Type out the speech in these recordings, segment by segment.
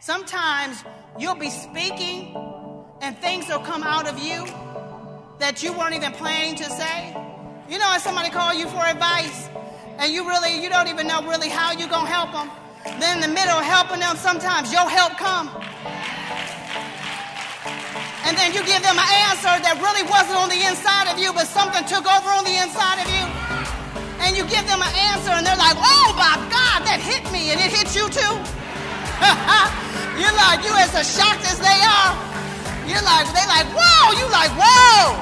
Sometimes you'll be speaking and things will come out of you that you weren't even planning to say. You know, if somebody call you for advice and you don't even know really how you're going to help them, then in the middle of helping them, sometimes your help come. And then you give them an answer that really wasn't on the inside of you, but something took over on the inside of you. And you give them an answer, and they're like, oh my God, that hit me, and it hit you too. You're as shocked as they are. They're like, whoa, you like, whoa.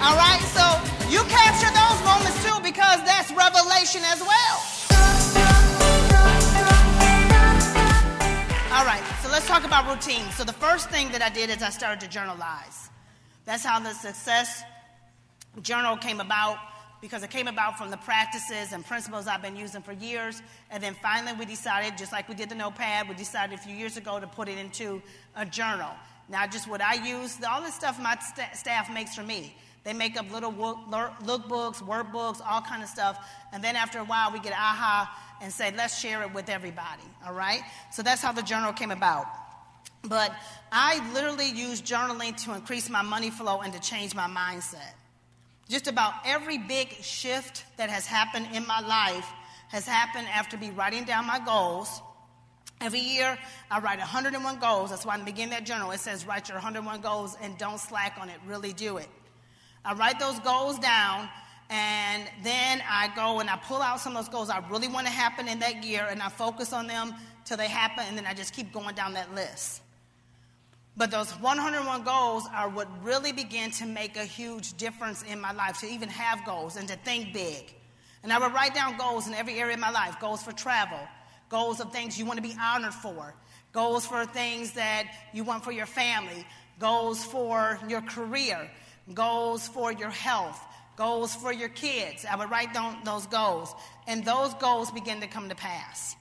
All right, so you capture those moments too, because that's revelation as well. All right, so let's talk about routine. So the first thing that I did is I started to journalize. That's how the success journal came about, because it came about from the practices and principles I've been using for years. And then finally we decided, just like we did the notepad, we decided a few years ago to put it into a journal. Now, just what I use, all this stuff my staff makes for me. They make up little lookbooks, workbooks, all kind of stuff. And then after a while, we get aha and say, let's share it with everybody, all right? So that's how the journal came about. But I literally use journaling to increase my money flow and to change my mindset. Just about every big shift that has happened in my life has happened after me writing down my goals. Every year, I write 101 goals. That's why in the beginning of that journal, it says, write your 101 goals and don't slack on it. Really do it. I write those goals down, and then I go and I pull out some of those goals I really want to happen in that year, and I focus on them till they happen, and then I just keep going down that list. But those 101 goals are what really begin to make a huge difference in my life, to even have goals and to think big. And I would write down goals in every area of my life, goals for travel, goals of things you want to be honored for, goals for things that you want for your family, goals for your career, goals for your health, goals for your kids. I would write down those goals, and those goals begin to come to pass.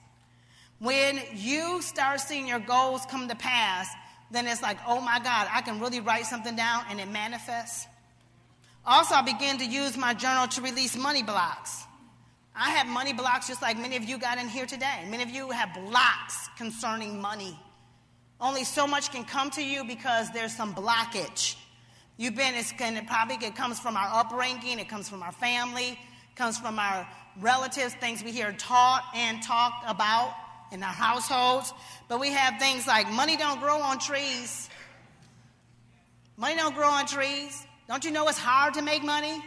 When you start seeing your goals come to pass, then it's like, oh my God, I can really write something down and it manifests. Also, I began to use my journal to release money blocks. I have money blocks just like many of you got in here today. Many of you have blocks concerning money. Only so much can come to you because there's some blockage. It comes from our upbringing, it comes from our family, it comes from our relatives, things we hear taught and talked about in our households. But we have things like money don't grow on trees. Money don't grow on trees. Don't you know it's hard to make money?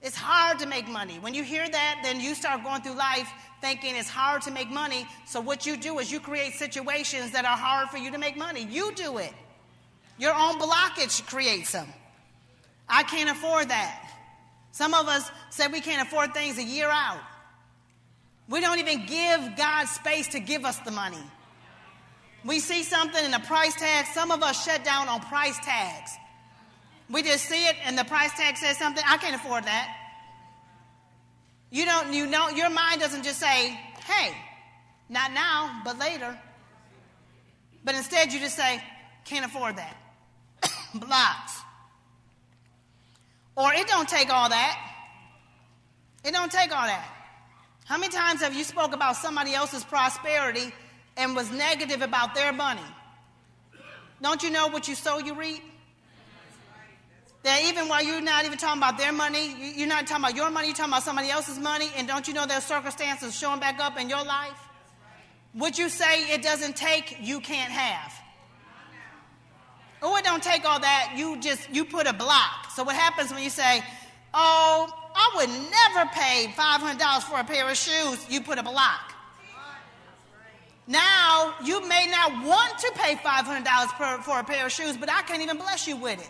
It's hard to make money. When you hear that, then you start going through life thinking it's hard to make money. So what you do is you create situations that are hard for you to make money. You do it. Your own blockage creates them. I can't afford that. Some of us said we can't afford things a year out. We don't even give God space to give us the money. We see something in the price tag. Some of us shut down on price tags. We just see it and the price tag says something. I can't afford that. Your mind doesn't just say, hey, not now, but later. But instead you just say, can't afford that. Blocks. Or it don't take all that. It don't take all that. How many times have you spoke about somebody else's prosperity and was negative about their money? Don't you know what you sow, you reap? That even while you're not even talking about their money, you're not talking about your money, you're talking about somebody else's money, and don't you know there's circumstances showing back up in your life? Would you say it doesn't take, you can't have? Oh, it don't take all that, you put a block. So what happens when you say, oh, I would never pay $500 for a pair of shoes, you put a block. Now, you may not want to pay $500 for a pair of shoes, but I can't even bless you with it.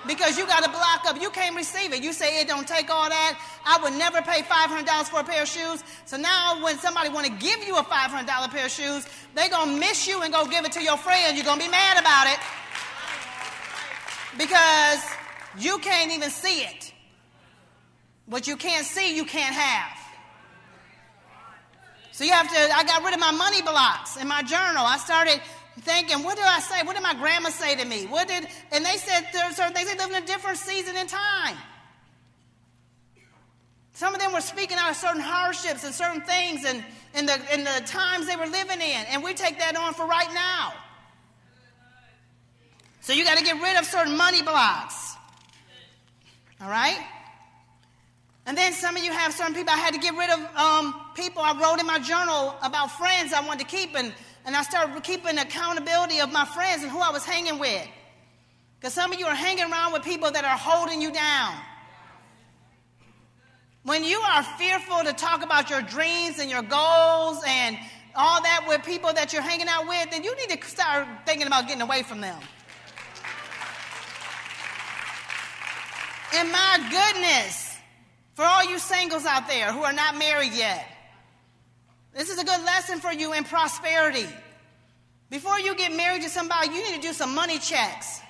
Because you got to block up. You can't receive it. You say it don't take all that. I would never pay $500 for a pair of shoes. So now when somebody want to give you a $500 pair of shoes, they're going to miss you and go give it to your friend. You're going to be mad about it. Because you can't even see it. What you can't see, you can't have. So I got rid of my money blocks in my journal. I started thinking, what did I say? What did my grandma say to me? And they said there are certain things. They live in a different season in time. Some of them were speaking out of certain hardships and certain things and in the times they were living in. And we take that on for right now. So you got to get rid of certain money blocks. All right? And then some of you have certain people. I had to get rid of people. I wrote in my journal about friends I wanted to keep. And I started keeping accountability of my friends and who I was hanging with. Because some of you are hanging around with people that are holding you down. When you are fearful to talk about your dreams and your goals and all that with people that you're hanging out with, then you need to start thinking about getting away from them. And my goodness, for all you singles out there who are not married yet, this is a good lesson for you in prosperity. Before you get married to somebody, you need to do some money checks.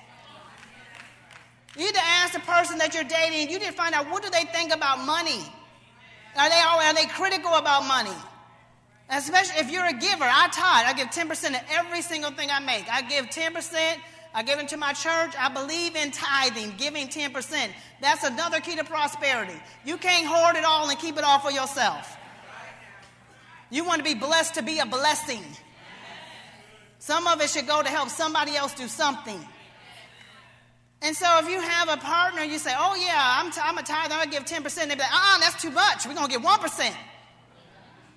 You need to ask the person that you're dating, you need to find out, what do they think about money? Are they critical about money? Especially if you're a giver. I tithe. I give 10% of every single thing I make. I give 10%. I give it to my church. I believe in tithing, giving 10%. That's another key to prosperity. You can't hoard it all and keep it all for yourself. You want to be blessed to be a blessing. Some of it should go to help somebody else do something. And so if you have a partner, you say, oh, yeah, I'm a tither, I give 10%. They be like, that's too much. We're going to give 1%.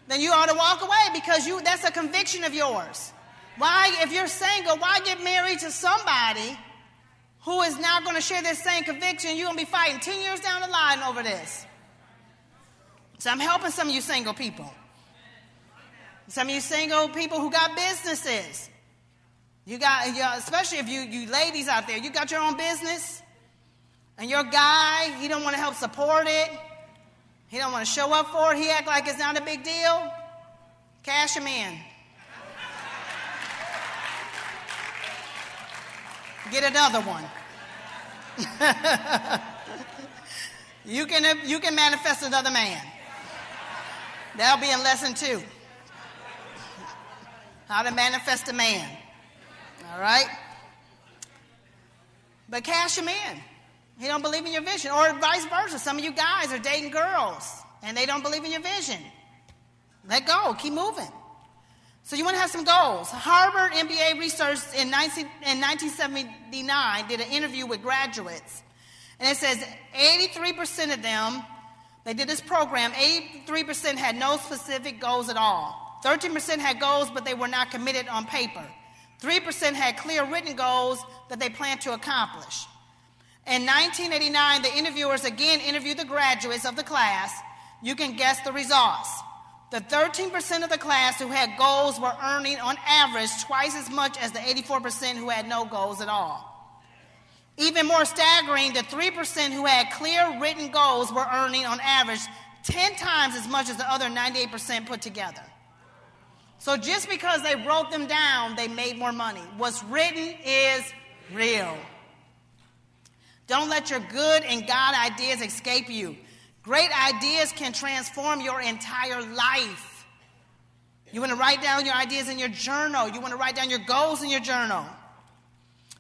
Then you ought to walk away because that's a conviction of yours. Why, if you're single, why get married to somebody who is not going to share this same conviction? You're going to be fighting 10 years down the line over this. So I'm helping some of you single people. Some of you single people who got businesses. You got, especially if you ladies out there, you got your own business, and your guy, he don't want to help support it. He don't want to show up for it. He act like it's not a big deal. Cash him in. Get another one. You can manifest another man. That'll be in lesson 2. How to manifest a man. All right? But cash him in. He don't believe in your vision. Or vice versa. Some of you guys are dating girls and they don't believe in your vision. Let go. Keep moving. So you want to have some goals. Harvard MBA research in 1979 did an interview with graduates. And it says 83% of them, they did this program, 83% had no specific goals at all. 13% had goals, but they were not committed on paper. 3% had clear written goals that they planned to accomplish. In 1989, the interviewers again interviewed the graduates of the class. You can guess the results. The 13% of the class who had goals were earning on average twice as much as the 84% who had no goals at all. Even more staggering, the 3% who had clear written goals were earning on average 10 times as much as the other 98% put together. So just because they wrote them down, they made more money. What's written is real. Don't let your good and God ideas escape you. Great ideas can transform your entire life. You want to write down your ideas in your journal. You want to write down your goals in your journal.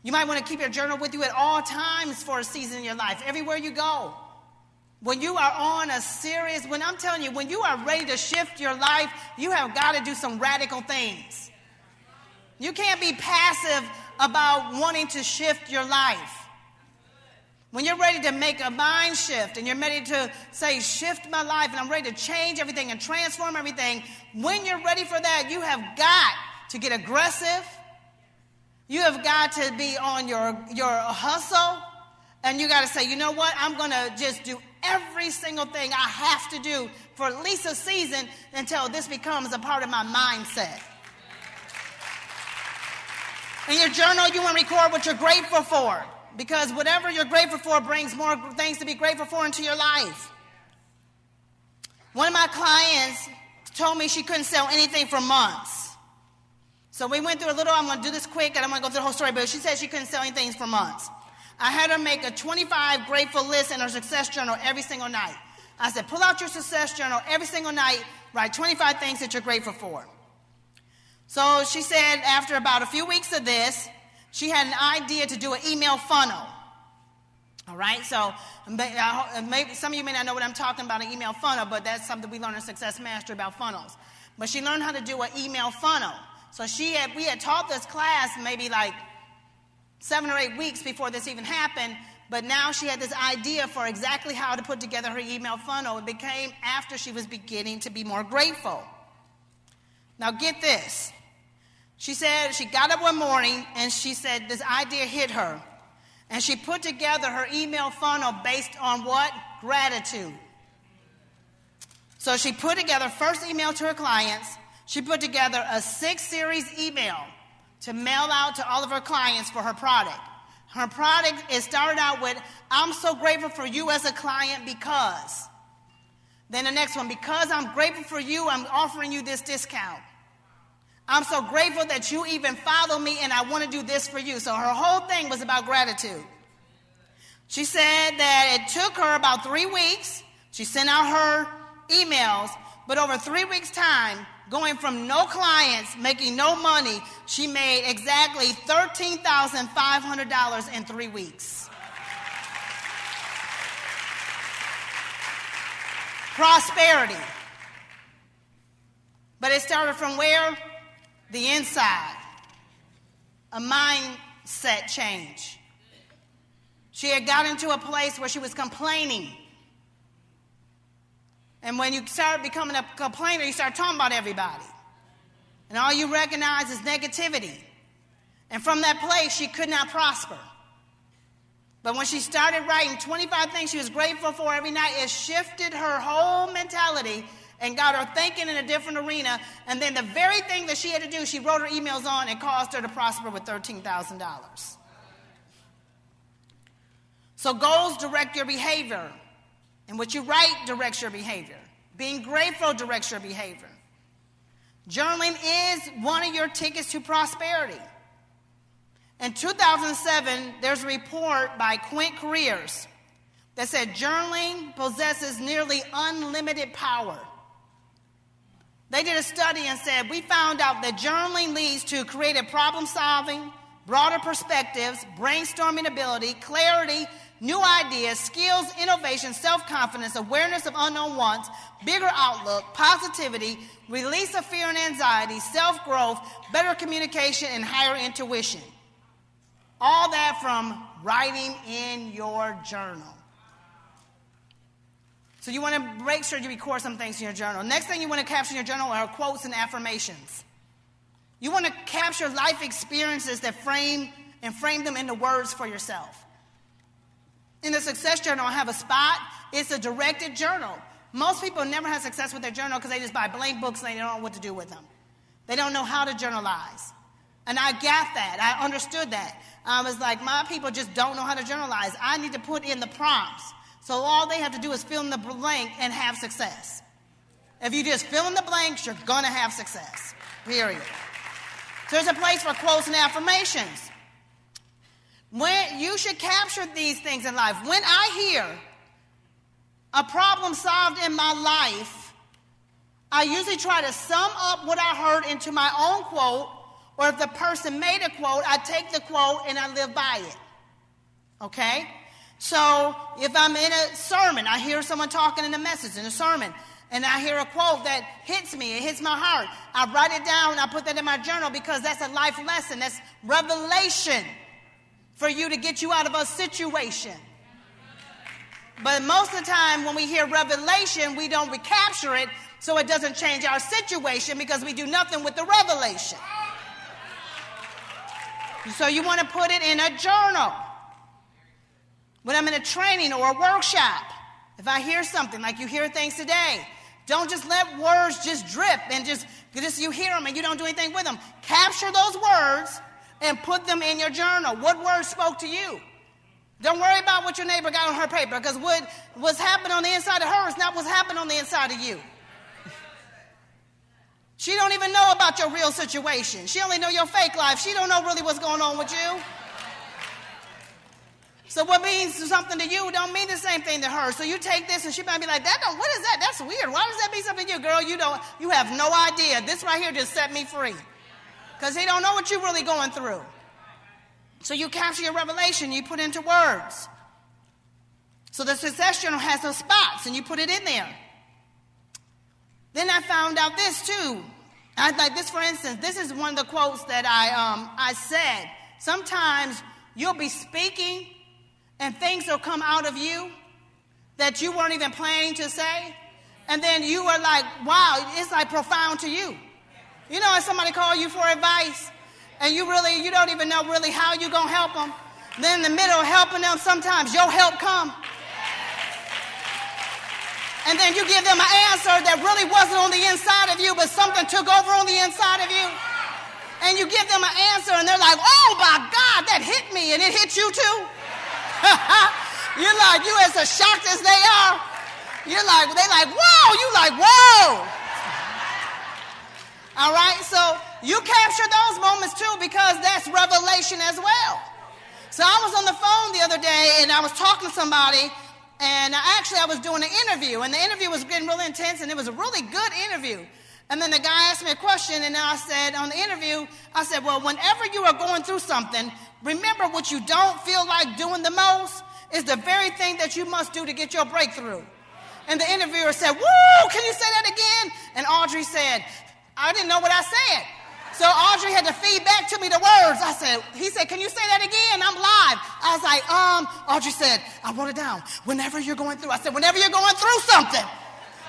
You might want to keep your journal with you at all times for a season in your life, everywhere you go. When you are on a serious, when I'm telling you, when you are ready to shift your life, you have got to do some radical things. You can't be passive about wanting to shift your life. When you're ready to make a mind shift and you're ready to say, shift my life, and I'm ready to change everything and transform everything, when you're ready for that, you have got to get aggressive. You have got to be on your hustle. And you got to say, you know what? I'm going to just do every single thing I have to do for at least a season until this becomes a part of my mindset. In your journal, you want to record what you're grateful for, because whatever you're grateful for brings more things to be grateful for into your life. One of my clients told me she couldn't sell anything for months. So we went through a little, I'm going to do this quick, and I'm going to go through the whole story, but she said she couldn't sell anything for months. I had her make a 25 grateful list in her success journal every single night. I said, pull out your success journal every single night, write 25 things that you're grateful for. So she said after about a few weeks of this, she had an idea to do an email funnel. All right, so maybe some of you may not know what I'm talking about, an email funnel, but that's something we learned in Success Mastery about funnels. But she learned how to do an email funnel. So we had taught this class maybe like 7 or 8 weeks before this even happened, but now she had this idea for exactly how to put together her email funnel. It became after she was beginning to be more grateful. Now get this. She said she got up one morning and she said this idea hit her. And she put together her email funnel based on what? Gratitude. So she put together first email to her clients. She put together a 6-series email to mail out to all of her clients for her product. Her product, it started out with, I'm so grateful for you as a client because. Then the next one, because I'm grateful for you, I'm offering you this discount. I'm so grateful that you even follow me and I want to do this for you. So her whole thing was about gratitude. She said that it took her about 3 weeks. She sent out her emails, but over 3 weeks' time, going from no clients, making no money, she made exactly $13,500 in 3 weeks. Prosperity. But it started from where? The inside. A mindset change. She had got into a place where she was complaining. And when you start becoming a complainer, you start talking about everybody. And all you recognize is negativity. And from that place, she could not prosper. But when she started writing 25 things she was grateful for every night, it shifted her whole mentality and got her thinking in a different arena. And then the very thing that she had to do, she wrote her emails on and caused her to prosper with $13,000. So goals direct your behavior. And what you write directs your behavior. Being grateful directs your behavior. Journaling is one of your tickets to prosperity. In 2007, there's a report by Quint Careers that said journaling possesses nearly unlimited power. They did a study and said, we found out that journaling leads to creative problem solving, broader perspectives, brainstorming ability, clarity, new ideas, skills, innovation, self-confidence, awareness of unknown wants, bigger outlook, positivity, release of fear and anxiety, self-growth, better communication, and higher intuition. All that from writing in your journal. So you want to make sure you record some things in your journal. Next thing you want to capture in your journal are quotes and affirmations. You want to capture life experiences that frame them into words for yourself. In the Success Journal, I have a spot. It's a directed journal. Most people never have success with their journal because they just buy blank books and they don't know what to do with them. They don't know how to journalize. And I got that. I understood that. I was like, my people just don't know how to journalize. I need to put in the prompts. So all they have to do is fill in the blank and have success. If you just fill in the blanks, you're going to have success. Period. So there's a place for quotes and affirmations. When you should capture these things in life. When I hear a problem solved in my life, I usually try to sum up what I heard into my own quote, or if the person made a quote, I take the quote and I live by it. Okay? So if I'm in a sermon, I hear someone talking in a message, in a sermon, and I hear a quote that hits me, it hits my heart. I write it down and I put that in my journal because that's a life lesson. That's revelation for you to get you out of a situation. But most of the time when we hear revelation, we don't recapture it, so it doesn't change our situation because we do nothing with the revelation. So you want to put it in a journal. When I'm in a training or a workshop, if I hear something like you hear things today, don't just let words just drip and just you hear them and you don't do anything with them. Capture those words and put them in your journal. What words spoke to you? Don't worry about what your neighbor got on her paper, because what's happening on the inside of her is not what's happening on the inside of you. She don't even know about your real situation. She only know your fake life. She don't know really what's going on with you. So what means something to you don't mean the same thing to her. So you take this and she might be like, what is that? That's weird. Why does that mean something to you? Girl, you have no idea. This right here just set me free. Because he don't know what you're really going through. So you capture your revelation, you put into words. So the success journal has those spots, and you put it in there. Then I found out this too. Like this, for instance, this is one of the quotes that I said. Sometimes you'll be speaking and things will come out of you that you weren't even planning to say. And then you are like, wow, it's like profound to you. You know, if somebody call you for advice and you don't even know really how you're going to help them. Then in the middle of helping them, sometimes your help come. And then you give them an answer that really wasn't on the inside of you, but something took over on the inside of you. And you give them an answer, and they're like, oh, my God, that hit me, and it hit you too. You're like, you as shocked as they are. They're like, whoa. You're like, whoa. All right, so you capture those moments too, because that's revelation as well. So I was on the phone the other day, and I was talking to somebody, and I was doing an interview, and the interview was getting really intense, and it was a really good interview. And then the guy asked me a question, and I said on the interview, I said, well, whenever you are going through something, remember what you don't feel like doing the most is the very thing that you must do to get your breakthrough. And the interviewer said, woo, can you say that again? And Audrey said, I didn't know what I said. So Audrey had to feed back to me the words. He said, can you say that again? I'm live. I was like, Audrey said, I wrote it down. Whenever you're going through. I said, whenever you're going through something.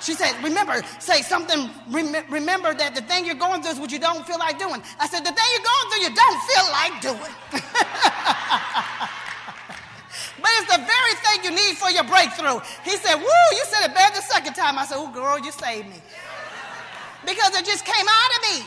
She said, remember, say something, remember that the thing you're going through is what you don't feel like doing. I said, the thing you're going through, you don't feel like doing. But it's the very thing you need for your breakthrough. He said, woo, you said it better the second time. I said, oh, girl, you saved me. Because it just came out of me.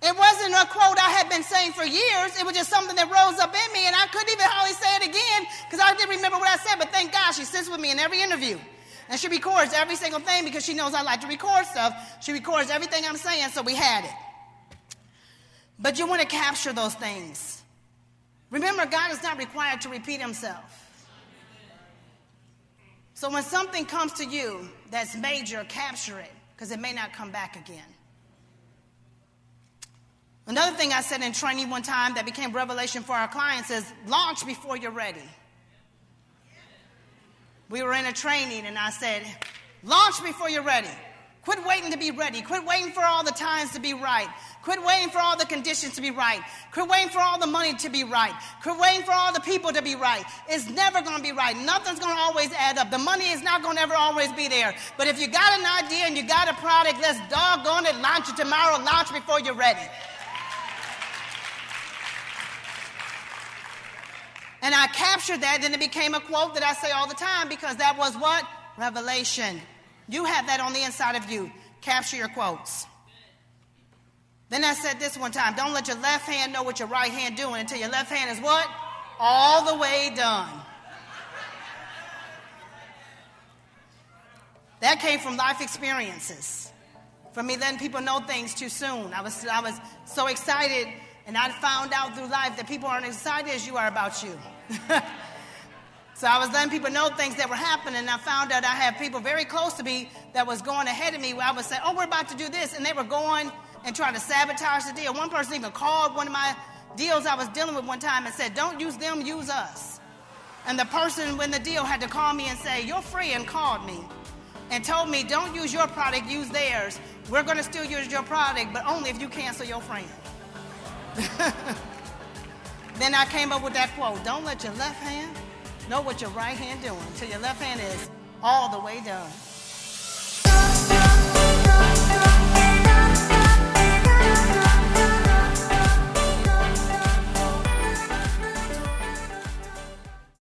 It wasn't a quote I had been saying for years. It was just something that rose up in me, and I couldn't even hardly say it again because I didn't remember what I said. But thank God she sits with me in every interview. And she records every single thing because she knows I like to record stuff. She records everything I'm saying, so we had it. But you want to capture those things. Remember, God is not required to repeat himself. So when something comes to you that's major, capture it because it may not come back again. Another thing I said in training one time that became revelation for our clients is launch before you're ready. We were in a training and I said, launch before you're ready. Quit waiting to be ready. Quit waiting for all the times to be right. Quit waiting for all the conditions to be right. Quit waiting for all the money to be right. Quit waiting for all the people to be right. It's never going to be right. Nothing's going to always add up. The money is not going to ever always be there. But if you got an idea and you got a product, let's doggone it, launch it tomorrow. Launch before you're ready. And I captured that, and it became a quote that I say all the time because that was what? Revelation. You have that on the inside of you. Capture your quotes. Then I said this one time, don't let your left hand know what your right hand doing until your left hand is what? All the way done. That came from life experiences. From me letting people know things too soon. I was so excited, and I found out through life that people aren't as excited as you are about you. So I was letting people know things that were happening, and I found out I had people very close to me that was going ahead of me where I would say, oh, we're about to do this, and they were going and trying to sabotage the deal. One person even called one of my deals I was dealing with one time and said, don't use them, use us. And the person when the deal had to call me and say, your friend called me and told me, don't use your product, use theirs. We're going to still use your product, but only if you cancel your friend. Then I came up with that quote, don't let your left hand know what your right hand doing until your left hand is all the way done.